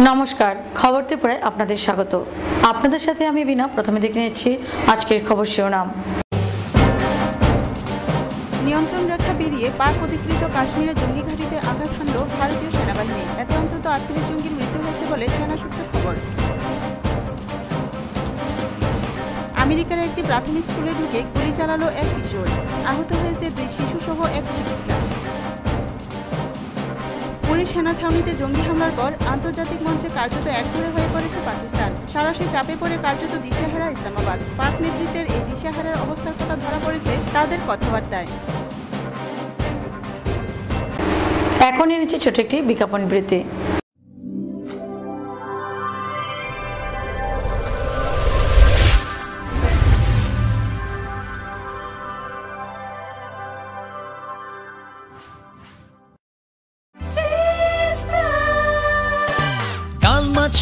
নমস্কার, খবর ত্রিপুরায় আপনাদের স্বাগত। আপনাদের সাথে আমি বিনা। প্রথমে দেখে নিচ্ছি আজকের খবর শিরোনাম। নিয়ন্ত্রণ রেখা পেরিয়ে পাক অধিকৃত কাশ্মীরে জঙ্গি ঘাঁটিতে আঘাত হানল ভারতীয় সেনাবাহিনী। এতে অন্তত 38 জঙ্গির মৃত্যু হয়েছে বলে সেনা সূত্রে খবর। আমেরিকার একটি প্রাথমিক স্কুলে ঢুকে গুলি চালালো এক কিশোর। আহত হয়েছে 2 শিশুসহ এক শিক্ষিকা। পুরীর সেনা ছাউনিতে জঙ্গি হামলার পর আন্তর্জাতিক মঞ্চে কার্যত একঘরে হয়ে পড়েছে পাকিস্তান। সারাশি চাপে পড়ে কার্যত দিশেহারা ইসলামাবাদ। পাক নেতৃত্বের এই দিশেহারার অবস্থার কথা ধরা পড়েছে তাদের কথাবার্তায়। এখন নিচ্ছে ছোট একটি বিজ্ঞাপন বিরতি।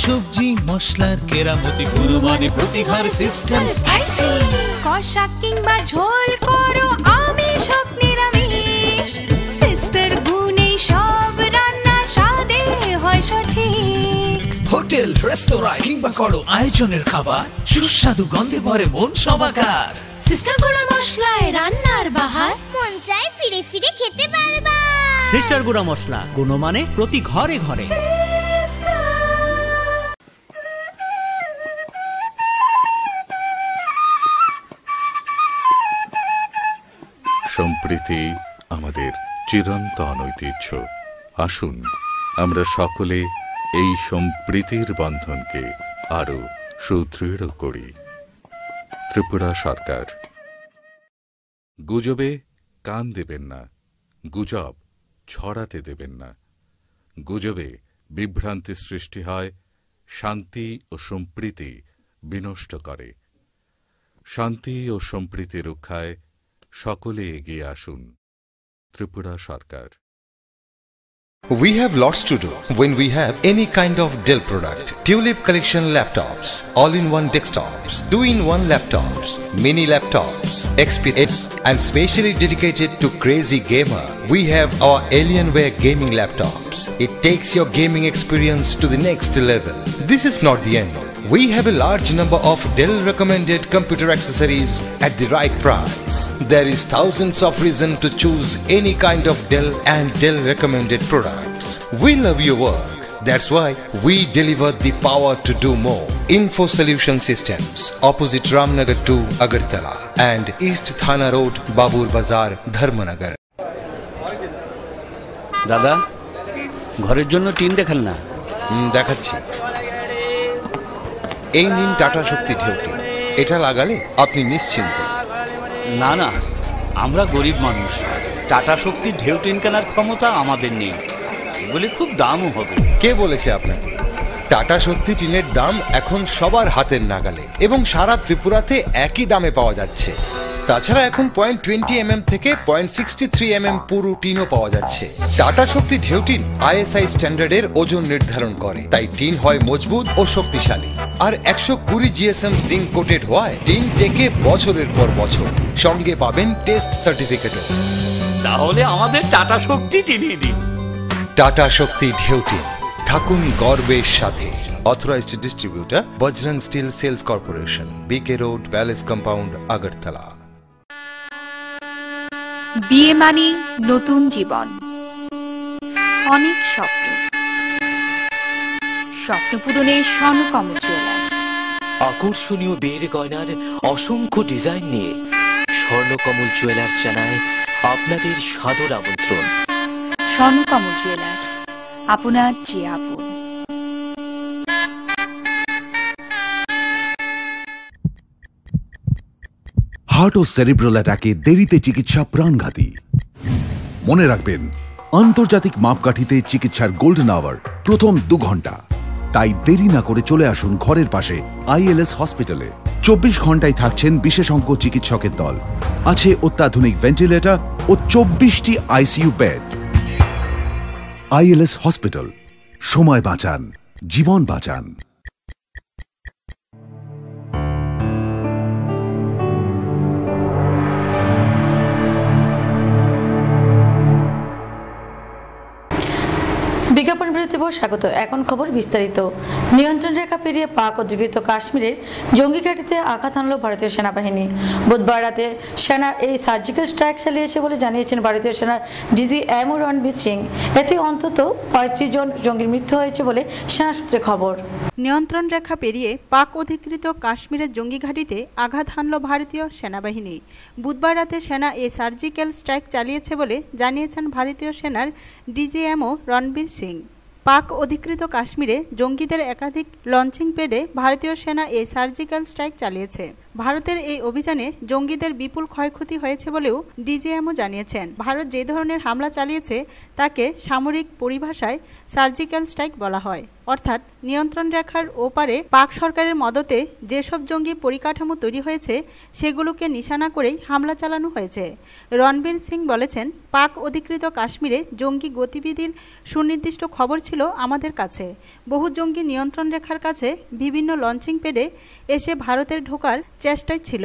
সবজি মশলার কেরামতি গুরুমানে প্রতিহার সিস্টেম স্পাইসি। কষা কিংবা ঝোল করো আমিষ হোক নিরামিষ, সিস্টার গুণে সব রান্না স্বাদে হয় সঠিক। হোটেল রেস্তোরাঁ কিংবা করো আয়োজনের খাবার, সুস্বাদু গন্ধে ভরে মন সমাকার। সিস্টার গুঁড়া মশলায় রান্নার বাহার, মন চাই ফিরে ফিরে খেতে পারবা। সিস্টার গুঁড়া মশলা, গুণমানে প্রতি ঘরে ঘরে। সম্প্রীতি আমাদের চিরন্তন ঐতিহ্য। আসুন আমরা সকলে এই সম্প্রীতির বন্ধনকে আরো সুদৃঢ় করি। ত্রিপুরা সরকার। গুজবে কান দেবেন না, গুজব ছড়াতে দেবেন না। গুজবে বিভ্রান্তি সৃষ্টি হয়, শান্তি ও সম্প্রীতি বিনষ্ট করে। শান্তি ও সম্প্রীতি রক্ষায় সকলে এগিয়ে আসুন। ত্রিপুরা সরকার। We have lots to do when we have any kind of Dell product. Tulip collection laptops, all-in-one desktops, 2-in-1 laptops, mini laptops, XPS, and specially dedicated to crazy gamer. We have our Alienware gaming laptops. It takes your gaming experience to the next level. This is not the end. We have a large number of Dell recommended computer accessories at the right price. There is thousands of reasons to choose any kind of Dell and Dell recommended products. We love your work. That's why we deliver the power to do more. Info Solution Systems, opposite Ramnagar 2, Agartala, and East Thana Road, Babur Bazar, Dharmanagar. দাদা, ঘরের জন্য tin দেখাল না? দেখাচ্ছি। এই নিন tata শক্তি ঢেউটি। এটা লাগালে আপনি নিশ্চিন্ত। না না, আমরা গরিব মানুষ, টাটা শক্তি ঢেউ টিন কেনার ক্ষমতা আমাদের নেই। এগুলি খুব দামও হবে। কে বলেছে আপনাকে? টাটা শক্তি টিনের দাম এখন সবার হাতের নাগালে এবং সারা ত্রিপুরাতে একই দামে পাওয়া যাচ্ছে। তাছাড়া এখন 0.20 থেকে 0.63 পুরো টিনও পাওয়া যাচ্ছে। টাটা শক্তি ঢেউ টিন ISI স্ট্যান্ডার্ডের ওজন নির্ধারণ করে, তাই টিন হয় মজবুত ও শক্তিশালী। আর 120 GSM জিঙ্ক কোটেড হওয়ায় টিন টেকে বছরের পর বছর। সঙ্গে পাবেন টেস্ট সার্টিফিকেটও। তাহলে আমাদের টাটা শক্তি টিনিয়ে দিন। টাটা শক্তি ঢেউ টিন, থাকুন গর্বের সাথে। Authorized distributor Bajrang Steel Sales Corporation, BK Road, Palace Compound, Agartala. বিয়ে মানে নতুন জীবন, অনেক স্বপ্ন। স্বপ্ন পূরণে স্বর্ণকমল জুয়েলার্স। আকর্ষণীয় বিয়ের গয়নার অসংখ্য ডিজাইন নিয়ে স্বর্ণকমল জুয়েলার্স জানায় আপনাদের সাদর আমন্ত্রণ। স্বর্ণকমল জুয়েলার্স, আপনার যে আপন। হার্ট ও সেরিব্রাল অ্যাটাকে দেরিতে চিকিৎসা প্রাণঘাতী। মনে রাখবেন, আন্তর্জাতিক মাপকাঠিতে চিকিৎসার গোল্ডেন আওয়ার প্রথম 2 ঘন্টা। তাই দেরি না করে চলে আসুন ঘরের পাশে ILS হসপিটালে। 24 ঘন্টায় থাকছেন বিশেষজ্ঞ চিকিৎসকের দল। আছে অত্যাধুনিক ভেন্টিলেটর ও 24টি ICU বেড। ILS হসপিটাল, সময় বাঁচান, জীবন বাঁচান। বিজ্ঞাপন বিরতির পর স্বাগত। এখন খবর বিস্তারিত। নিয়ন্ত্রণ রেখা পেরিয়ে পাক অধিকৃত কাশ্মীরের জঙ্গি ঘাঁটিতে আঘাত হানল ভারতীয় সেনাবাহিনী। বুধবার রাতে সেনার এই সার্জিক্যাল স্ট্রাইক চালিয়েছে বলে জানিয়েছেন ভারতীয় সেনার ডিজিএমও রণবীর সিং। এতে অন্তত 35 জন জঙ্গির মৃত্যু হয়েছে বলে সেনা সূত্রে খবর। নিয়ন্ত্রণ রেখা পেরিয়ে পাক অধিকৃত কাশ্মীরের জঙ্গি ঘাঁটিতে আঘাত হানল ভারতীয় সেনাবাহিনী। বুধবার রাতে সেনা এই সার্জিক্যাল স্ট্রাইক চালিয়েছে বলে জানিয়েছেন ভারতীয় সেনার ডিজিএমও রণবীর সিং। পাক অধিকৃত কাশ্মীরে জঙ্গিদের একাধিক লঞ্চিং প্যাডে ভারতীয় সেনা এই সার্জিক্যাল স্ট্রাইক চালিয়েছে। ভারতের এই অভিযানে জঙ্গিদের বিপুল ক্ষয়ক্ষতি হয়েছে বলেও ডিজিএমও জানিয়েছেন। ভারত যে ধরনের হামলা চালিয়েছে তাকে সামরিক পরিভাষায় সার্জিক্যাল স্ট্রাইক বলা হয়, অর্থাৎ নিয়ন্ত্রণ রেখার ওপারে পাক সরকারের মদতে যেসব জঙ্গি পরিকাঠামো তৈরি হয়েছে সেগুলোকে নিশানা করেই হামলা চালানো হয়েছে। রণবীর সিং বলেছেন, পাক অধিকৃত কাশ্মীরে জঙ্গি গতিবিধির সুনির্দিষ্ট খবর ছিল আমাদের কাছে। বহু জঙ্গি নিয়ন্ত্রণ রেখার কাছে বিভিন্ন লঞ্চিং প্যাডে এসে ভারতের ঢোকার চেষ্টায় ছিল।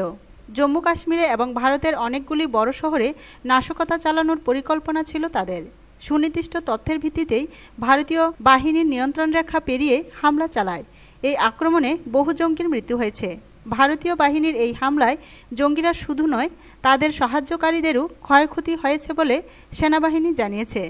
জম্মু কাশ্মীরে এবং ভারতের অনেকগুলি বড় শহরে নাশকতা চালানোর পরিকল্পনা ছিল তাদের। সুনির্দিষ্ট তথ্যের ভিত্তিতেই ভারতীয় বাহিনীর নিয়ন্ত্রণ রেখা পেরিয়ে হামলা চালায়। এই আক্রমণে বহু জঙ্গির মৃত্যু হয়েছে। ভারতীয় বাহিনীর এই হামলায় জঙ্গিরা শুধু নয়, তাদের সাহায্যকারীদেরও ক্ষয়ক্ষতি হয়েছে বলে সেনাবাহিনী জানিয়েছে।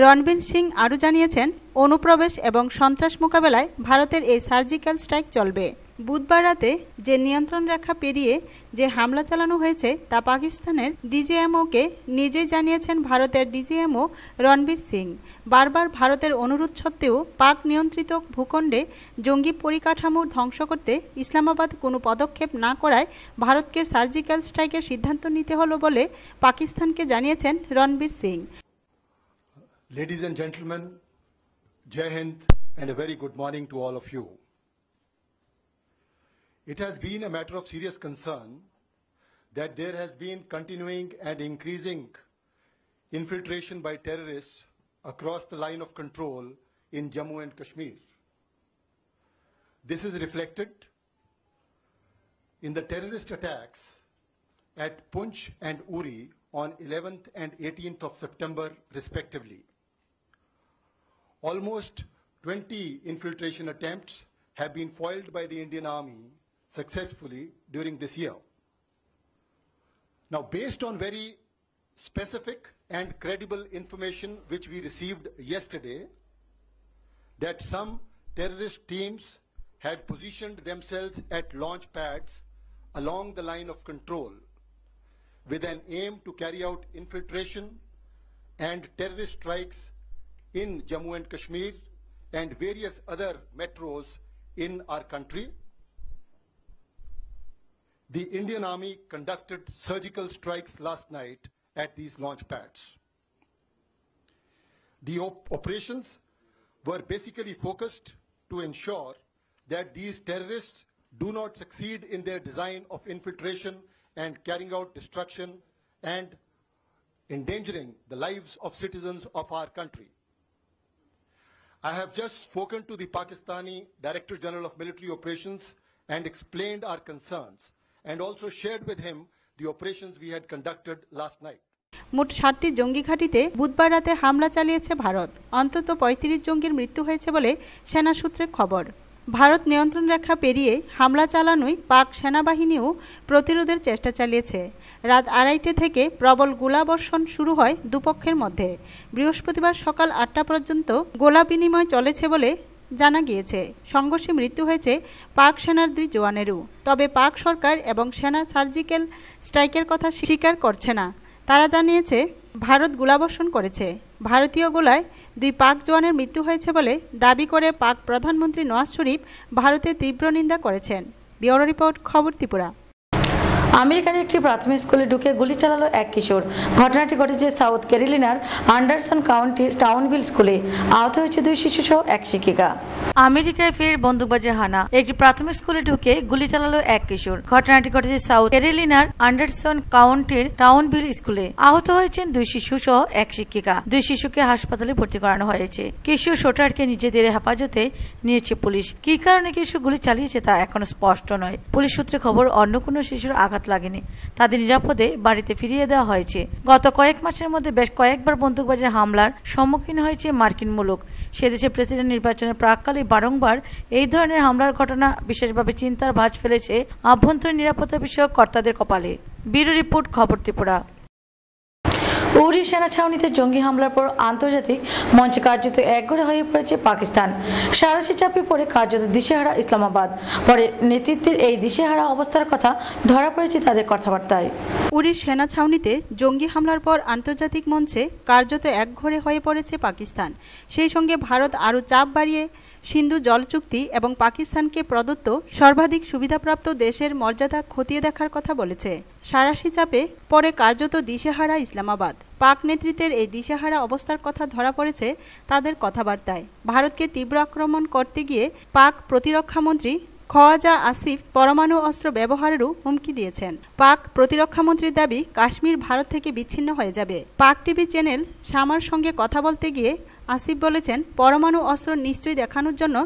রণবীর সিং আরও জানিয়েছেন, অনুপ্রবেশ এবং সন্ত্রাস মোকাবেলায় ভারতের এই সার্জিক্যাল স্ট্রাইক চলবে। বুধবার রাতে যে নিয়ন্ত্রণ রেখা পেরিয়ে যে হামলা চালানো হয়েছে তা পাকিস্তানের ডিজিএমওকে নিজেই জানিয়েছেন ভারতের ডিজিএমও রণবীর সিং। বারবার ভারতের অনুরোধ সত্ত্বেও পাক নিয়ন্ত্রিত ভূখণ্ডে জঙ্গি পরিকাঠামো ধ্বংস করতে ইসলামাবাদ কোনো পদক্ষেপ না করায় ভারতকে সার্জিক্যাল স্ট্রাইকের সিদ্ধান্ত নিতে হলো বলে পাকিস্তানকে জানিয়েছেন Ranbir Singh. Ladies and gentlemen, Jai Hind and a very good morning to all of you. It has been a matter of serious concern that there has been continuing and increasing infiltration by terrorists across the line of control in Jammu and Kashmir. This is reflected in the terrorist attacks at Poonch and Uri on 11th and 18th of September respectively. Almost 20 infiltration attempts have been foiled by the Indian Army successfully during this year. Now, based on very specific and credible information which we received yesterday, that some terrorist teams had positioned themselves at launch pads along the line of control with an aim to carry out infiltration and terrorist strikes in Jammu and Kashmir and various other metros in our country. The Indian Army conducted surgical strikes last night at these launch pads. The operations were basically focused to ensure that these terrorists do not succeed in their design of infiltration and carrying out destruction and endangering the lives of citizens of our country. I have just spoken to the Pakistani Director General of Military Operations and explained our concerns and also shared with him the operations we had conducted last night. মোট 60টি জঙ্গি ঘাঁটিতে বুধবার রাতে হামলা চালিয়েছে ভারত। অন্তত 35 জঙ্গির মৃত্যু হয়েছে বলে সেনা সূত্রের খবর। ভারত নিয়ন্ত্রণ রেখা পেরিয়ে হামলা চালানোয় পাক সেনাবাহিনীও প্রতিরোধের চেষ্টা চালিয়েছে। রাত 2:30 থেকে প্রবল গোলাবর্ষণ শুরু হয় দুপক্ষের মধ্যে। বৃহস্পতিবার সকাল 8টা পর্যন্ত গোলা বিনিময় চলেছে বলে জানা গিয়েছে। সংঘর্ষে মৃত্যু হয়েছে পাক সেনার 2 জওয়ানেরও। তবে পাক সরকার এবং সেনা সার্জিক্যাল স্ট্রাইকের কথা স্বীকার করছে না। তারা জানিয়েছে ভারত গোলাবর্ষণ করেছে। ভারতীয় গোলায় 2 পাক জওয়ানের মৃত্যু হয়েছে বলে দাবি করে পাক প্রধানমন্ত্রী নওয়াজ শরীফ ভারতের তীব্র নিন্দা করেছেন। ব্যুরো রিপোর্ট, খবর ত্রিপুরা। আমেরিকার একটি প্রাথমিক স্কুলে ঢুকে গুলি চালালো এক কিশোর। ঘটনাটি ঘটেছে সাউথ ক্যারোলিনার অ্যান্ডারসন কাউন্টির টাউনভিল স্কুলে। আহত হয়েছে 2 শিশু সহ 1 শিক্ষিকা। আমেরিকায় ফের বন্দুকবাজের হানা। একটি প্রাথমিক স্কুলে ঢুকে গুলি চালালো এক কিশোর। ঘটনাটি ঘটেছে সাউথ ক্যারোলিনার অ্যান্ডারসন কাউন্টির টাউনভিল স্কুলে। আহত হয়েছেন 2 শিশু সহ 1 শিক্ষিকা। 2 শিশুকে হাসপাতালে ভর্তি করানো হয়েছে। কিশোর শোটারকে নিজেদের হেফাজতে নিয়েছে পুলিশ। কী কারণে কিশোর গুলি চালিয়েছে তা এখনো স্পষ্ট নয়। পুলিশ সূত্রে খবর, অন্য কোনো শিশুর আঘাত লাগেনি। তাদের নিরাপদে বাড়িতে ফিরিয়ে দেওয়া হয়েছে। গত কয়েক মাসের মধ্যে বেশ কয়েকবার বন্দুকবাজের হামলার সম্মুখীন হয়েছে মার্কিন মুলুক। সে দেশে প্রেসিডেন্ট নির্বাচনের প্রাককালে বারংবার এই ধরনের হামলার ঘটনা বিশেষভাবে চিন্তার ভাঁজ ফেলেছে আভ্যন্তরীণ নিরাপত্তা বিষয়ক কর্তাদের কপালে। ব্যুরো রিপোর্ট, খবর ত্রিপুরা। উরি সেনা ছাউনিতে জঙ্গি হামলার পর আন্তর্জাতিক মঞ্চে কার্যত একঘরে হয়ে পড়েছে পাকিস্তান। সারাশি চাপে পড়ে কার্যত দিশেহারা ইসলামাবাদ। পরে নেতৃত্বের এই দিশেহারা অবস্থার কথা ধরা পড়েছে তাদের কথাবার্তায়। উরির সেনা ছাউনিতে জঙ্গি হামলার পর আন্তর্জাতিক মঞ্চে কার্যত একঘরে হয়ে পড়েছে পাকিস্তান। সেই সঙ্গে ভারত আরও চাপ বাড়িয়ে সিন্ধু জল চুক্তি এবং পাকিস্তানকে প্রদত্ত সর্বাধিক সুবিধাপ্রাপ্ত দেশের মর্যাদা খতিয়ে দেখার কথা বলেছে। সারাশি চাপে পরে কার্যত দিশেহারা ইসলামাবাদ। পাক নেতৃত্বের এই দিশেহারা অবস্থার কথা ধরা পড়েছে তাদের কথাবার্তায়। ভারতকে তীব্র আক্রমণ করতে গিয়ে পাক প্রতিরক্ষামন্ত্রী খওয়াজা আসিফ পরমাণু অস্ত্র ব্যবহারেরও হুমকি দিয়েছেন। পাক প্রতিরক্ষামন্ত্রীর দাবি কাশ্মীর ভারত থেকে বিচ্ছিন্ন হয়ে যাবে। পাক টিভি চ্যানেল শামার সঙ্গে কথা বলতে গিয়ে আসিফ বলেছেন, পরমাণু অস্ত্র নিশ্চয়ই দেখানোর জন্য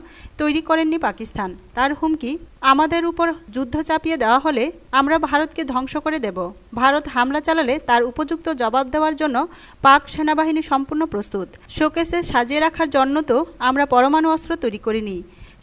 তৈরি করেননি পাকিস্তান। তার হুমকি, আমাদের উপর যুদ্ধ চাপিয়ে দেওয়া হলে আমরা ভারতকে ধ্বংস করে দেব। ভারত হামলা চালালে তার উপযুক্ত জবাব দেওয়ার জন্য পাক সেনাবাহিনী সম্পূর্ণ প্রস্তুত। শোকেসে সাজিয়ে রাখার জন্য তো আমরা পরমাণু অস্ত্র তৈরি করিনি।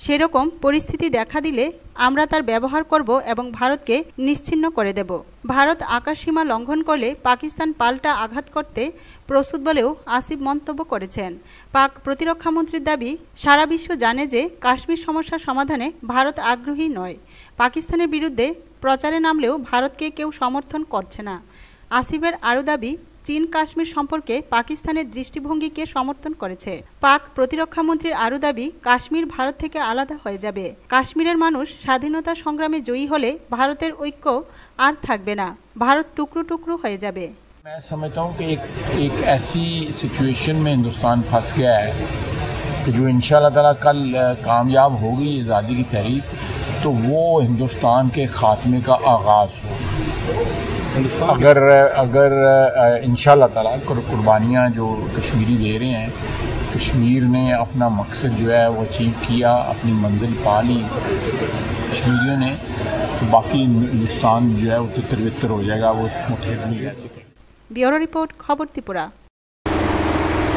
সেরকম পরিস্থিতি দেখা দিলে আমরা তার ব্যবহার করব এবং ভারতকে নিশ্চিহ্ন করে দেব। ভারত আকাশসীমা লঙ্ঘন করলে পাকিস্তান পাল্টা আঘাত করতে প্রস্তুত বলেও আসিফ মন্তব্য করেছেন। পাক প্রতিরক্ষামন্ত্রীর দাবি, সারা বিশ্ব জানে যে কাশ্মীর সমস্যার সমাধানে ভারত আগ্রহী নয়। পাকিস্তানের বিরুদ্ধে প্রচারে নামলেও ভারতকে কেউ সমর্থন করছে না। আসিফের আরও দাবি, চীন কাশ্মীর সম্পর্কে পাকিস্তানের দৃষ্টিভঙ্গিকে সমর্থন করেছে। পাক প্রতিরক্ষামন্ত্রীর আরও দাবি, কাশ্মীর ভারত থেকে আলাদা হয়ে যাবে। কাশ্মীরের মানুষ স্বাধীনতা সংগ্রামে জয়ী হলে ভারতের ঐক্য আর থাকবে না, ভারত টুকরো টুকরো হয়ে যাবে। मैं समझता हूँ कि एक ऐसी सिचुएशन में हिंदुस्तान फंस गया है कि जो इंशाअल्लाह ताला कल कामयाब होगी आज़ादी की तहरीक, तो वो हिंदुस्तान के ख़ात्मे का आगाज़ हो। अगर इंशाअल्लाह ताला कुर्बानियाँ जो कश्मीरी दे रहे हैं, कश्मीर ने अपना मकसद जो है वो अचीव किया, अपनी मंजिल पा ली कश्मीरियों ने, तो बाकी हिंदुस्तान जो है वो तितर बितर हो जाएगा, वो मुठभेड़ नहीं रह सकेगा। ব্যুরো রিপোর্ট, খবর ত্রিপুরা।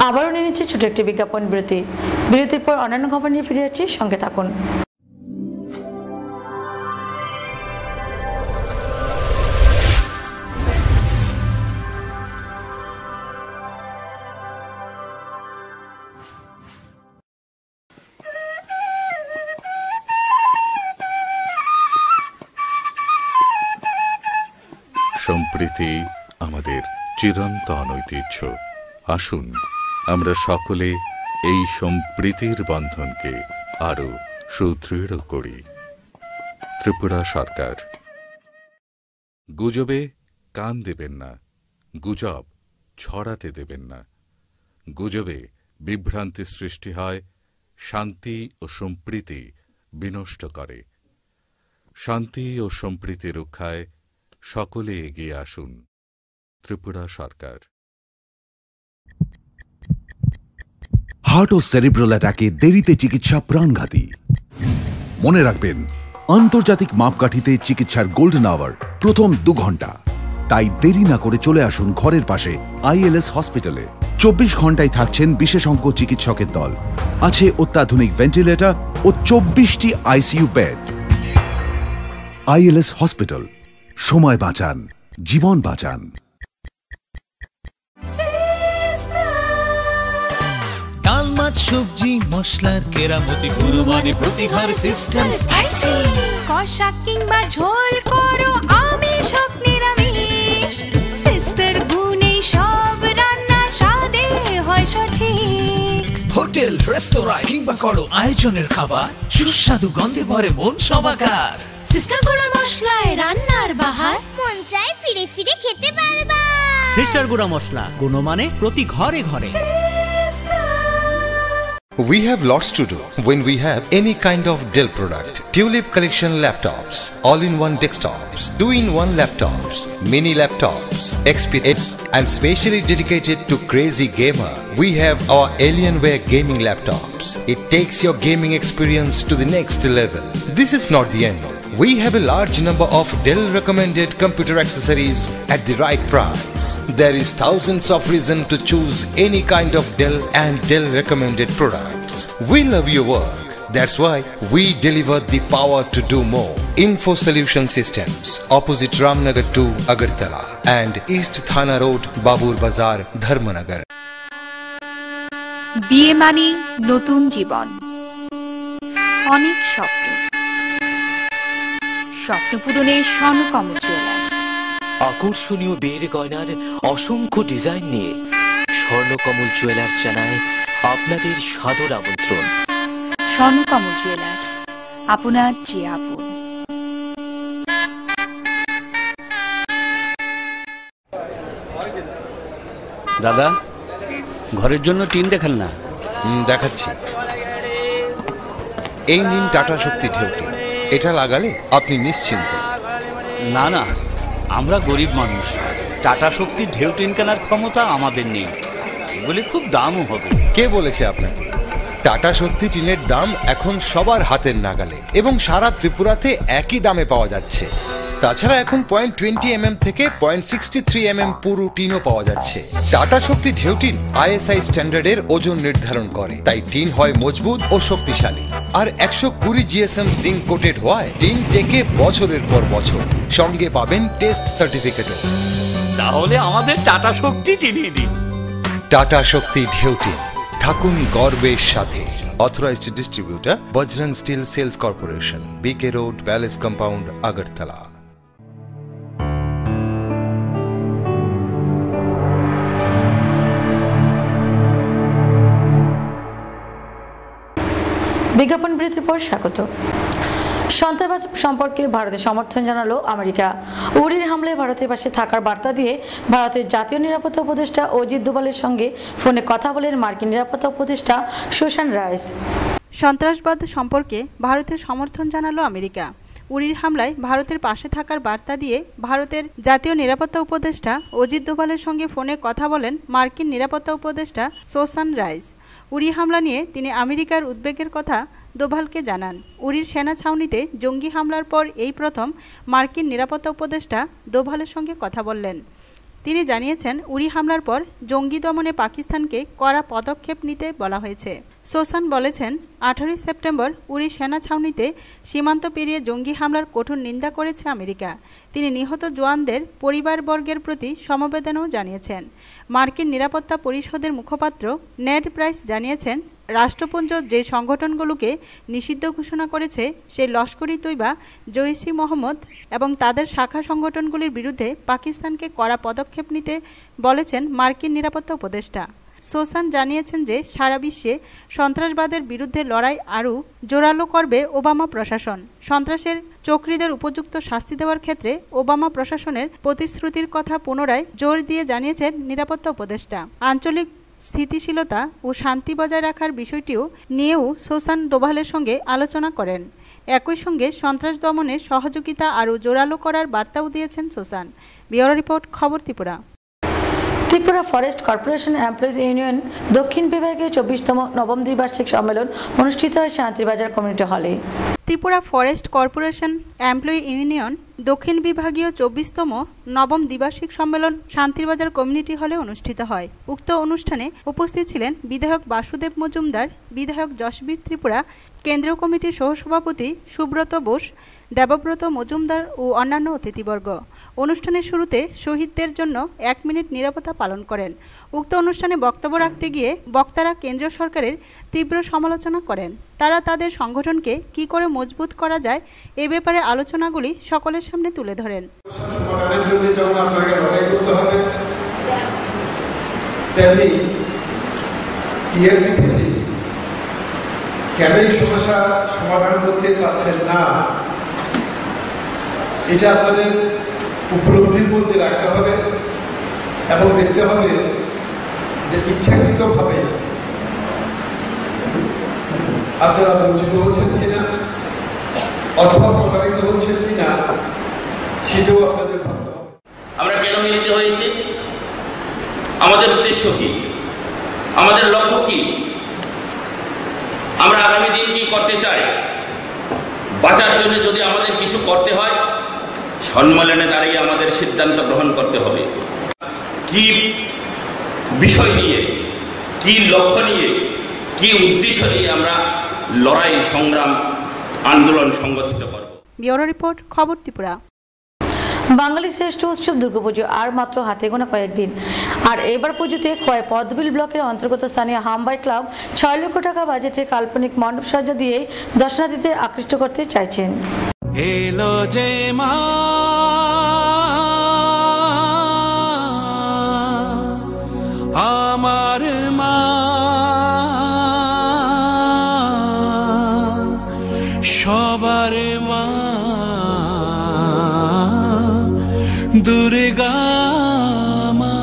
আবারও নিয়ে নিচ্ছে ছোট একটি বিজ্ঞাপন বিরতি। বিরতির পর অন্যান্য খবর নিয়ে ফিরে যাচ্ছি, সঙ্গে থাকুন। সম্প্রীতি আমাদের চিরন্তন ঐতিহ্য। আসুন আমরা সকলে এই সম্প্রীতির বন্ধনকে আরো সুদৃঢ় করি। ত্রিপুরা সরকার। গুজবে কান দেবেন না, গুজব ছড়াতে দেবেন না। গুজবে বিভ্রান্তি সৃষ্টি হয়, শান্তি ও সম্প্রীতি বিনষ্ট করে। শান্তি ও সম্প্রীতি রক্ষায় সকলে এগিয়ে আসুন। ত্রিপুরা সরকার। হার্ট ও সেরিব্রাল অ্যাটাকে দেরিতে চিকিৎসা প্রাণঘাতী। মনে রাখবেন, আন্তর্জাতিক মাপকাঠিতে চিকিৎসার গোল্ডেন আওয়ার প্রথম 2 ঘন্টা। তাই দেরি না করে চলে আসুন ঘরের পাশে ILS হসপিটালে। 24 ঘন্টায় থাকছেন বিশেষজ্ঞ চিকিৎসকের দল। আছে অত্যাধুনিক ভেন্টিলেটর ও 24টি ICU বেড। ILS হসপিটাল, সময় বাঁচান, জীবন বাঁচান। ডাল মাছ সবজি মশলার কেরামতি গুণমানে প্রতি ঘর সিস্টার স্পাইসি। কষা কিংবা ঝোল করো আমিষ হোক নিরামিষ, সিস্টার গুণে সব রান্না স্বাদে হয় সঠিক। হোটেল রেস্তোরাঁ কিংবা করো আয়োজনের খাবার, সুস্বাদু গন্ধে ভরে মন সবাকার। সিস্টার গুঁড়া মশলায় রান্নার বাহার, মন চাই ফিরে ফিরে খেতে পারবা। সিস্টার গুঁড়া মশলা, গুণমানে প্রতি ঘরে ঘরে। We have lots to do when we have any kind of Dell product. Tulip collection laptops, all-in-one desktops, 2-in-1 laptops, mini laptops, XPS, and specially dedicated to crazy gamer. We have our Alienware gaming laptops. It takes your gaming experience to the next level. This is not the end. We have a large number of Dell recommended computer accessories at the right price. There is thousands of reasons to choose any kind of Dell and Dell recommended products. We love your work. That's why we deliver the power to do more. Info Solution Systems, opposite Ramnagar 2, Agartala, and East Thana Road, Babur Bazar, Dharmanagar. বিয়ে মানে নতুন জীবন, অনেক স্বপ্ন, স্বপ্ন পূরণে Swarnakamal jewellers. আকর্ষণীয় বিয়ের গয়নার অসংখ্য ডিজাইন নিয়ে স্বর্ণকমল জুয়েলার্স জানায় আপনাদের সাদর আমন্ত্রণ। স্বর্ণকমল জুয়েলার্স, আপনার যে আপন। দাদা, ঘরের জন্য টিন দেখান না। দেখাচ্ছি। এই নিন টাটা শক্তি ঢেউটি, এটা লাগালে আপনি নিশ্চিন্ত। না না, আমরা গরিব মানুষ, টাটা শক্তির ঢেউ টিন কেনার ক্ষমতা আমাদের নেই। এগুলি খুব দামও হবে। কে বলেছে আপনাকে? টাটা শক্তি টিনের দাম এখন সবার হাতের নাগালে এবং সারা ত্রিপুরাতে একই দামে পাওয়া যাচ্ছে। তাছাড়া এখন 0.20 থেকে 0.63 পুরো টিনও পাওয়া যাচ্ছে। টাটা শক্তি ঢেউ টিন ISI স্ট্যান্ডার্ডের ওজন নির্ধারণ করে, তাই টিন হয় মজবুত ও শক্তিশালী। আর 120 GSM জিঙ্ক কোটেড হওয়ায় টিন টেকে বছরের পর বছর। সঙ্গে পাবেন টেস্ট সার্টিফিকেটও। তাহলে আমাদের টাটা শক্তি টিনিয়ে দিন। টাটা শক্তি ঢেউ টিন, থাকুন গর্বের সাথে। Authorised distributor Bajrang steel sales corporation, BK road, palace compound, Agartala. বিজ্ঞাপন বিরতির পর স্বাগত। সন্ত্রাসবাদ সম্পর্কে ভারতের সমর্থন জানালো আমেরিকা। উরির হামলায় ভারতের পাশে থাকার বার্তা দিয়ে ভারতের জাতীয় নিরাপত্তা উপদেষ্টা অজিত দোভালের সঙ্গে ফোনে কথা বলেন মার্কিন নিরাপত্তা উপদেষ্টা সুসান রাইস। সন্ত্রাসবাদ সম্পর্কে ভারতের সমর্থন জানালো আমেরিকা। উরির হামলায় ভারতের পাশে থাকার বার্তা দিয়ে ভারতের জাতীয় নিরাপত্তা উপদেষ্টা অজিত দোভালের সঙ্গে ফোনে কথা বলেন মার্কিন নিরাপত্তা উপদেষ্টা সুসান রাইস। উরি হামলা নিয়ে তিনি আমেরিকার উদ্বেগের কথা দোভালকে জানান। উরির সেনা ছাউনিতে জঙ্গি হামলার পর এই প্রথম মার্কিন নিরাপত্তা উপদেষ্টা দোভালের সঙ্গে কথা বললেন। তিনি জানিয়েছেন, উরি হামলার পর জঙ্গি দমনে পাকিস্তানকে কড়া পদক্ষেপ নিতে বলা হয়েছে। সোসান বলেছেন, 18 সেপ্টেম্বর উরি সেনা ছাউনিতে সীমান্ত পেরিয়ে জঙ্গি হামলার কঠোর নিন্দা করেছে আমেরিকা। তিনি নিহত জওয়ানদের পরিবারবর্গের প্রতি সমবেদনাও জানিয়েছেন। মার্কিন নিরাপত্তা পরিষদের মুখপাত্র নেড প্রাইস জানিয়েছেন, রাষ্ট্রপুঞ্জ যে সংগঠনগুলোকে নিষিদ্ধ ঘোষণা করেছে সেই লস্করি তৈবা, জৈশ-ই মোহাম্মদ এবং তাদের শাখা সংগঠনগুলির বিরুদ্ধে পাকিস্তানকে কড়া পদক্ষেপ নিতে বলেছেন মার্কিন নিরাপত্তা উপদেষ্টা। সোসান জানিয়েছেন যে সারা বিশ্বে সন্ত্রাসবাদের বিরুদ্ধে লড়াই আরও জোরালো করবে ওবামা প্রশাসন। সন্ত্রাসের চক্রীদের উপযুক্ত শাস্তি দেওয়ার ক্ষেত্রে ওবামা প্রশাসনের প্রতিশ্রুতির কথা পুনরায় জোর দিয়ে জানিয়েছেন নিরাপত্তা উপদেষ্টা। আঞ্চলিক স্থিতিশীলতা ও শান্তি বজায় রাখার বিষয়টিও নিয়েও সোসান দোভালের সঙ্গে আলোচনা করেন। একই সঙ্গে সন্ত্রাস দমনে সহযোগিতা আরও জোরালো করার বার্তাও দিয়েছেন সোসান। ব্যুরো রিপোর্ট, খবর Tripura. Tripura forest corporation employees union দক্ষিণ বিভাগীয় 24তম নবম দ্বিবার্ষিক সম্মেলন অনুষ্ঠিত হয় শান্তিবাজার কমিউনিটি হলে। Tripura forest corporation employee union দক্ষিণ বিভাগীয় 24তম নবম দ্বিবার্ষিক সম্মেলন শান্তিবাজার কমিউনিটি হলে অনুষ্ঠিত হয়। উক্ত অনুষ্ঠানে উপস্থিত ছিলেন বিধায়ক বাসুদেব মজুমদার, বিধায়ক যশবীর ত্রিপুরা, কেন্দ্রীয় কমিটির সহসভাপতি সুব্রত বোস, দেবব্রত মজুমদার ও অন্যান্য অতিথিবর্গ। অনুষ্ঠানের শুরুতে শহীদদের জন্য 1 মিনিট নীরবতা পালন করেন। উক্ত অনুষ্ঠানে বক্তব্য রাখতে গিয়ে বক্তারা কেন্দ্রীয় সরকারের তীব্র সমালোচনা করেন। তারা তাদের সংগঠনকে কী করে মজবুত করা যায় এ ব্যাপারে আলোচনাগুলি সকলের সামনে তুলে ধরেন। কেন এই সমস্যা সমাধান করতে পারছেন না, এটা আপনাদের উপলব্ধির মধ্যে রাখতে হবে এবং দেখতে হবে যে ইচ্ছাকৃতভাবে আপনারা বঞ্চিত হচ্ছেন কিনা অথবা প্রতারিত হচ্ছেন কিনা সেটাও আপনাদের ভাবতে হবে। আমরা কেন মিলিত হয়েছি, আমাদের উদ্দেশ্য কি, আমাদের লক্ষ্য কি, আমরা আগামী দিন কি করতে চাই, বাঁচার জন্য যদি আমাদের কিছু কিছু করতে হয় সম্মেলনে দাঁড়িয়ে আমাদের সিদ্ধান্ত গ্রহণ করতে হবে। কি বিষয় নিয়ে, কি লক্ষ্য নিয়ে, কি উদ্দেশ্য নিয়ে আমরা লড়াই, সংগ্রাম, আন্দোলন সংগঠিত করব। ব্যুরো রিপোর্ট, খবর ত্রিপুরা। বাঙালি শ্রেষ্ঠ উৎসব দুর্গাপুজো আর মাত্র হাতে গোনা কয়েকদিন, আর এবার পুজোতে খোয়াই পদ্মবিল ব্লকের অন্তর্গত স্থানীয় হামবাই ক্লাব 6 লক্ষ টাকা বাজেটের কাল্পনিক মণ্ডপ সজ্জা দিয়ে দর্শনার্থীদের আকৃষ্ট করতে চাইছেন। এলো যে মা আমার মা, সবার মা দুর্গা মা।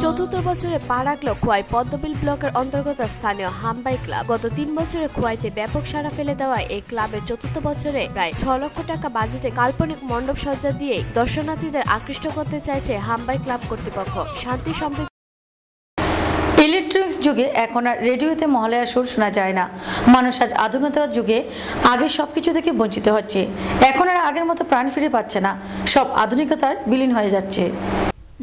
চতুর্থ বছরে পা রাখল খোয়াই পদ্মবিল ব্লকের অন্তর্গত স্থানীয় হামবাই ক্লাব। গত 3 বছরে খোয়াইতে ব্যাপক সাড়া ফেলে দেওয়ায় এই ক্লাবের চতুর্থ বছরে প্রায় 6 লক্ষ টাকা বাজেটে কাল্পনিক মণ্ডপ সজ্জা দিয়ে দর্শনার্থীদের আকৃষ্ট করতে চাইছে হামবাই ক্লাব কর্তৃপক্ষ। শান্তি সমৃদ্ধি। ইলেকট্রনিক্স যুগে এখন আর রেডিওতে মহালয়ার সুর শোনা যায় না। মানুষ আজ আধুনিকতার যুগে আগে সবকিছু থেকে বঞ্চিত হচ্ছে। এখন আর আগের মতো প্রাণ ফিরে পাচ্ছে না, সব আধুনিকতার বিলীন হয়ে যাচ্ছে।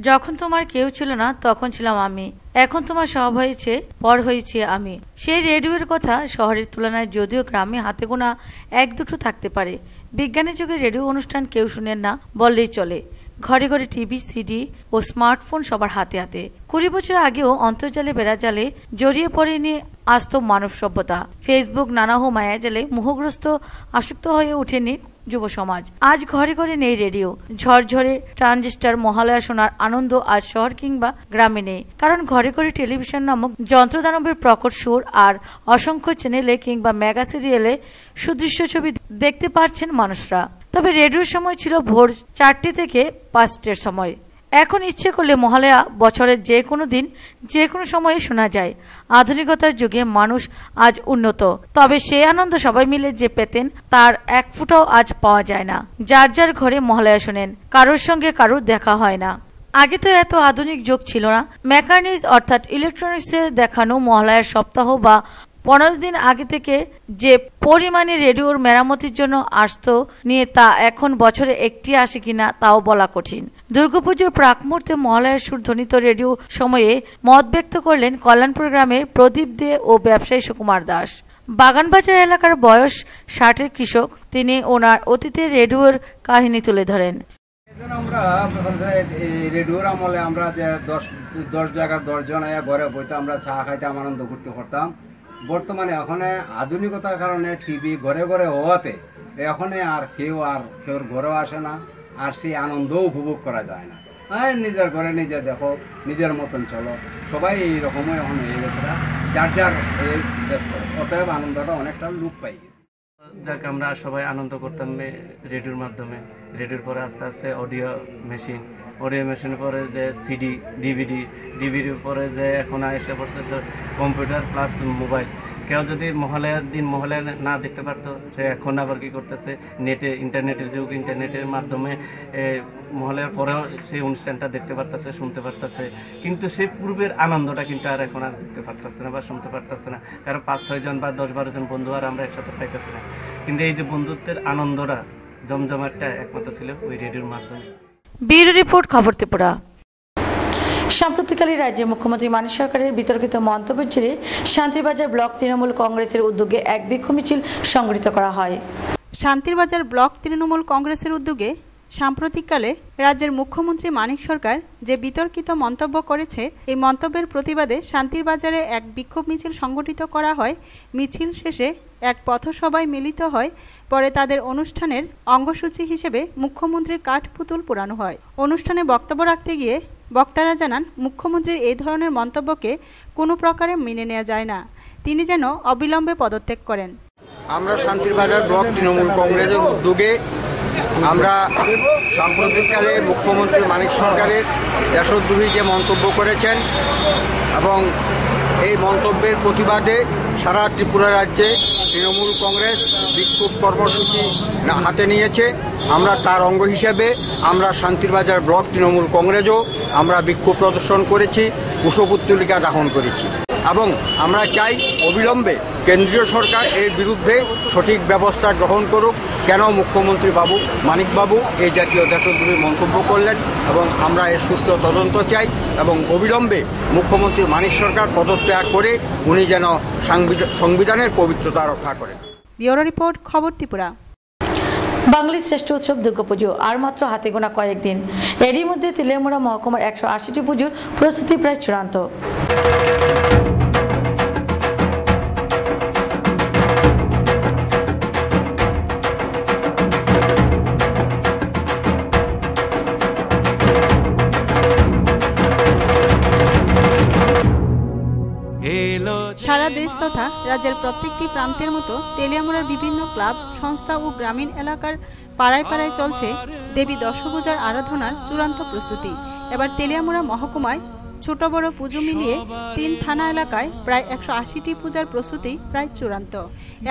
যখন তোমার কেউ ছিল না তখন ছিলাম আমি, এখন তোমার সব হয়েছে, পর হয়েছে আমি। সেই রেডিওর কথা শহরের তুলনায় যদিও গ্রামে হাতে গোনা 1-2 থাকতে পারে। বিজ্ঞানের যুগে রেডিও অনুষ্ঠান কেউ শুনেন না বললেই চলে। ঘরে ঘরে টিভি, সিডি ও স্মার্টফোন সবার হাতে হাতে। 20 বছর আগেও অন্তর্জালে বেড়াজালে জড়িয়ে পড়েনি আসত মানব সভ্যতা। ফেসবুক, নানাহো মায়াজালে মোহগ্রস্ত আসক্ত হয়ে ওঠেনি যুব সমাজ। আজ ঘরে ঘরে নেই রেডিও। ঝরঝরে ট্রানজিস্টার মহালয়া শোনার আনন্দ আজ শহর কিংবা গ্রামে নেই, কারণ ঘরে ঘরে টেলিভিশন নামক যন্ত্রদানবের প্রকট সুর আর অসংখ্য চ্যানেলে কিংবা মেগা সিরিয়ালে সুদৃশ্য ছবি দেখতে পাচ্ছেন মানুষরা। তবে রেডিওর সময় ছিল ভোর 4টে থেকে 5টের সময়। এখন ইচ্ছে করলে মহালয়া বছরের যে কোনো দিন যে কোনো সময়ে শোনা যায়। আধুনিকতার যুগে মানুষ আজ উন্নত, তবে সেই আনন্দ সবাই মিলে যে পেতেন তার এক ফুটাও আজ পাওয়া যায় না। যার যার ঘরে মহালয়া শোনেন, কারোর সঙ্গে কারোর দেখা হয় না। আগে তো এত আধুনিক যুগ ছিল না। মেকানিক্স অর্থাৎ ইলেকট্রনিক্সের দেখানো মহালয়ার সপ্তাহ বা 15 দিন আগে থেকে যে পরিমাণে রেডিওর মেরামতির জন্য আসতো নিয়ে তা এখন বছরে একটি আসে কিনা তাও বলা কঠিন। দুর্গাপুজোর প্রাক মুহূর্তে মহালয়ার সুর ধ্বনিত রেডিও সময়ে মত ব্যক্ত করলেন কল্যাণপুর গ্রামের প্রদীপ দে ও ব্যবসায়ী সুকুমার দাস। বাগানবাজার এলাকার বয়স 60-এর কৃষক তিনি। ওনার অতীতের রেডিওর কাহিনী তুলে ধরেন। আমরা রেডিওর আমলে আমরা যে 10 জায়গার 10 জন ঘরে বইতে আমরা চা খাইতাম, আনন্দ করতে করতাম। বর্তমানে এখন আধুনিকতার কারণে টিভি ঘরে ঘরে হওয়াতে এখন আর কেউর ঘরেও আসে না, আর সেই আনন্দও উপভোগ করা যায় না। নিজের ঘরে নিজে দেখো, নিজের মতন চলো, সবাই এইরকমই এখন হয়ে গেছে, যার যার ব্যস্ত। অতএব আনন্দটা অনেকটা লোপ পাই গেছে। যাকে আমরা সবাই আনন্দ করতাম রেডিওর মাধ্যমে। রেডিওর পরে আস্তে আস্তে অডিও মেশিনের পরে যে সিডি, ডিভিডির পরে যে এখন এসে পড়ছে কম্পিউটার প্লাস মোবাইল। কেউ যদি মহালয়ার দিন মহালয়া না দেখতে পারতো, সে এখন আবার কি করতেছে, ইন্টারনেটের যুগ, ইন্টারনেটের মাধ্যমে মহালয়ার পরেও সেই অনুষ্ঠানটা দেখতে পারতেছে, শুনতে পারতেছে। কিন্তু সেই পূর্বের আনন্দটা কিন্তু আর এখন আর দেখতে পারতেছে না বা শুনতে পারতেছে না, কারণ 5-6 জন বা 10-12 জন বন্ধু আর আমরা একসাথে পাইতেছি না। কিন্তু এই যে বন্ধুত্বের আনন্দটা, জমজমাটটা একমাত্র ছিল ওই রেডিওর মাধ্যমে। ব্যুরো রিপোর্ট, খবর ত্রিপুরা। সাম্প্রতিককালে রাজ্যের মুখ্যমন্ত্রী মানিক সরকারের বিতর্কিত মন্তব্যের জেরে শান্তিরবাজার ব্লক তৃণমূল কংগ্রেসের উদ্যোগে এক বিক্ষোভ মিছিল সংগঠিত করা হয়। শান্তিরবাজার ব্লক তৃণমূল কংগ্রেসের উদ্যোগে সাম্প্রতিককালে রাজ্যের মুখ্যমন্ত্রী মানিক সরকার যে বিতর্কিত মন্তব্য করেছে, এই মন্তব্যের প্রতিবাদে শান্তিরবাজারে এক বিক্ষোভ মিছিল সংগঠিত করা হয়। মিছিল শেষে এক পথসভায় মিলিত হয়। পরে তাদের অনুষ্ঠানের অঙ্গসূচি হিসেবে মুখ্যমন্ত্রীর কাঠপুতুল পোড়ানো হয়। অনুষ্ঠানে বক্তব্য রাখতে গিয়ে বক্তারা জানান, মুখ্যমন্ত্রীর এই ধরনের মন্তব্যকে কোনো প্রকারে মেনে নেওয়া যায় না। তিনি যেন অবিলম্বে পদত্যাগ করেন। আমরা শান্তিরবাজার ব্লক তৃণমূল কংগ্রেসের উদ্যোগে আমরা সাম্প্রতিককালে মুখ্যমন্ত্রী মানিক সরকারের দেশদ্রোহী যে মন্তব্য করেছেন এবং এই মন্তব্যের প্রতিবাদে সারা ত্রিপুরা রাজ্যে তৃণমূল কংগ্রেস বিক্ষোভ কর্মসূচি হাতে নিয়েছে। আমরা তার অঙ্গ হিসেবে আমরা শান্তিরবাজার ব্লক তৃণমূল কংগ্রেসও আমরা বিক্ষোভ প্রদর্শন করেছি, পুষ্পপুত্তলিকা দাহন করেছি এবং আমরা চাই অবিলম্বে কেন্দ্রীয় সরকার এর বিরুদ্ধে সঠিক ব্যবস্থা গ্রহণ করুক কেন মুখ্যমন্ত্রী বাবু মানিক বাবু এই জাতীয় দেশদ্রোহী মন্তব্য করলেন, এবং আমরা এর সুষ্ঠু তদন্ত চাই এবং অবিলম্বে মুখ্যমন্ত্রী মানিক সরকার পদত্যাগ করে উনি যেন সংবিধানের পবিত্রতা রক্ষা করেন। ব্যুরো রিপোর্ট, খবর ত্রিপুরা। বাঙালির শ্রেষ্ঠ উৎসব দুর্গাপুজো আর মাত্র হাতে গোনা কয়েকদিন। এরই মধ্যে তেলিয়ামুড়া মহকুমার 180টি পুজোর প্রস্তুতি প্রায় চূড়ান্ত। সারা দেশ তথা রাজ্যের প্রত্যেকটি প্রান্তের মতো তেলিয়ামুড়ার বিভিন্ন ক্লাব, সংস্থা ও গ্রামীণ এলাকার পাড়ায় পাড়ায় চলছে দেবী দশভূজার আরাধনার চূড়ান্ত প্রস্তুতি। এবার তেলিয়ামুড়া মহকুমায় ছোট বড় পুজো মিলিয়ে 3 থানা এলাকায় প্রায় 180টি পূজার প্রস্তুতি প্রায় চূড়ান্ত।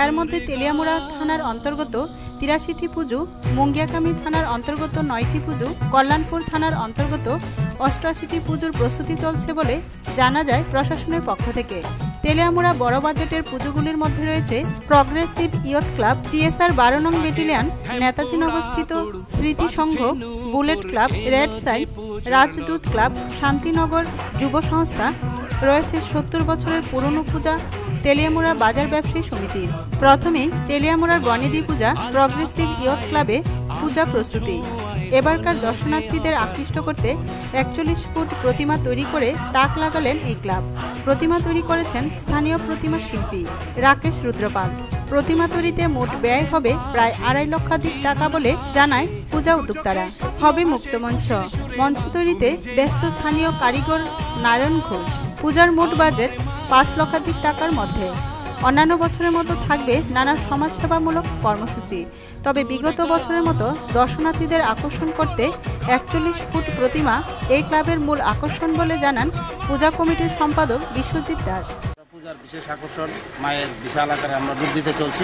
এর মধ্যে তেলিয়ামুড়া থানার অন্তর্গত 83টি পুজো, মুঙ্গিয়াকামি থানার অন্তর্গত 9টি পুজো, কল্যাণপুর থানার অন্তর্গত 88টি পুজোর প্রস্তুতি চলছে বলে জানা যায় প্রশাসনের পক্ষ থেকে। তেলিয়ামুড়া বড় বাজেটের পুজোগুলির মধ্যে রয়েছে প্রগ্রেসিভ ইয়ুথ ক্লাব, TSR 12 নং ব্যাটালিয়ন, নেতাজিনগরস্থিত স্মৃতি সংঘ, bullet club, red side, Rajdoot club, Shantinagar যুব সংস্থা, রয়েছে 70 বছরের পুরনো পূজা তেলিয়ামুড়া বাজার ব্যবসায়ী সমিতির। প্রথমেই তেলিয়ামুড়ার বনেদি পূজা প্রগ্রেসিভ ইয়ুথ ক্লাবে পূজা প্রস্তুতি। এবারকার দর্শনার্থীদের আকৃষ্ট করতে 41 ফুট প্রতিমা তৈরি করে তাক লাগালেন এই ক্লাব। প্রতিমা তৈরি করেছেন স্থানীয় প্রতিমা শিল্পী রাকেশ রুদ্রপাল। প্রতিমা তৈরিতে মোট ব্যয় হবে প্রায় 2.5 লক্ষাধিক টাকা বলে জানায় পূজা উদ্যোক্তারা। হবে মুক্তমঞ্চ, মঞ্চ তৈরিতে ব্যস্ত স্থানীয় কারিগর নারায়ণ ঘোষ। পূজার মোট বাজেট 5 লক্ষাধিক টাকার মধ্যে। অন্যান্য বছরের মতো থাকবে নানা সমাজসেবামূলক কর্মসূচি। তবে বিগত বছরের মতো দর্শনার্থীদের আকর্ষণ করতে 41 ফুট প্রতিমা এই ক্লাবের মূল আকর্ষণ বলে জানান পূজা কমিটির সম্পাদক বিশ্বজিৎ দাস। পূজার বিশেষ আকর্ষণ মায়ের বিশাল আকারে আমরা রূপ দিতে চলছি,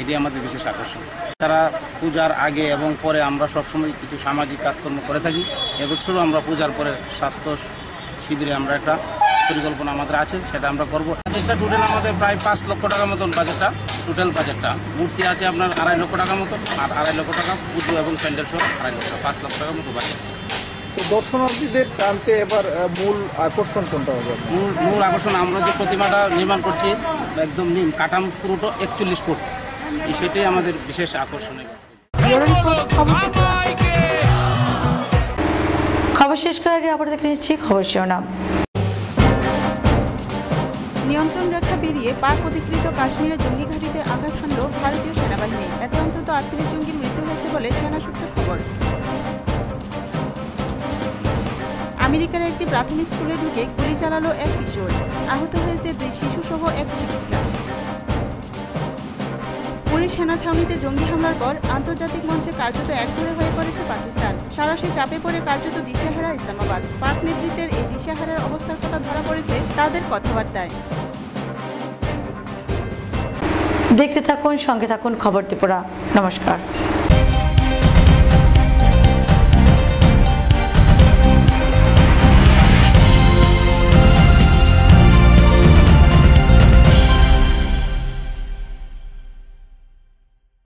এটি আমাদের বিশেষ আকর্ষণ। তারা পূজার আগে এবং পরে আমরা সবসময় কিছু সামাজিক কাজকর্ম করে থাকি। এবছরও আমরা পূজার পরে স্বাস্থ্য শিবিরে আমরা একটা পরিকল্পনা আমাদের আছে, সেটা আমরা করবো। বাজেটটা টোটাল আমাদের প্রায় 5 লক্ষ টাকার মতন বাজেটটা, টোটাল বাজেটটা। মূর্তি আছে আপনার 2.5 লক্ষ টাকার মতন, আর 2.5 লক্ষ টাকা পুজো এবং প্যান্ডেল সহ 2.5 লক্ষ, 5 লক্ষ টাকার মতো বাজেট। তো দর্শনার্থীদের টানতে এবার মূল আকর্ষণ কোনটা হবে? মূল আকর্ষণ আমরা যে প্রতিমাটা নির্মাণ করছি একদম কাটাম পুরোটা 41 ফুট, সেটাই আমাদের বিশেষ আকর্ষণ। খবর শেষ করার আগে আবার দেখে নিচ্ছি খবর শিরোনাম। নিয়ন্ত্রণ রেখা পেরিয়ে পাক অধিকৃত কাশ্মীরে জঙ্গি ঘাঁটিতে আঘাত হানল ভারতীয় সেনাবাহিনী। এতে অন্তত 38 জঙ্গির মৃত্যু হয়েছে বলে সেনা সূত্রে খবর। আমেরিকার একটি প্রাথমিক স্কুলে ঢুকে গুলি চালালো এক কিশোর। আহত হয়েছে 2 শিশু সহ এক শিক্ষিকা। পুরী সেনা ছাউনিতে জঙ্গি হামলার পর আন্তর্জাতিক মঞ্চে কার্যত একঘরে হয়ে পড়েছে পাকিস্তান। সারাশি চাপে পড়ে কার্যত দিশেহারা ইসলামাবাদ। পাক নেতৃত্বের এই দিশেহারার অবস্থার কথা ধরা পড়েছে তাদের কথাবার্তায়। দেখতে থাকুন, সঙ্গে থাকুন খবর ত্রিপুরা। নমস্কার।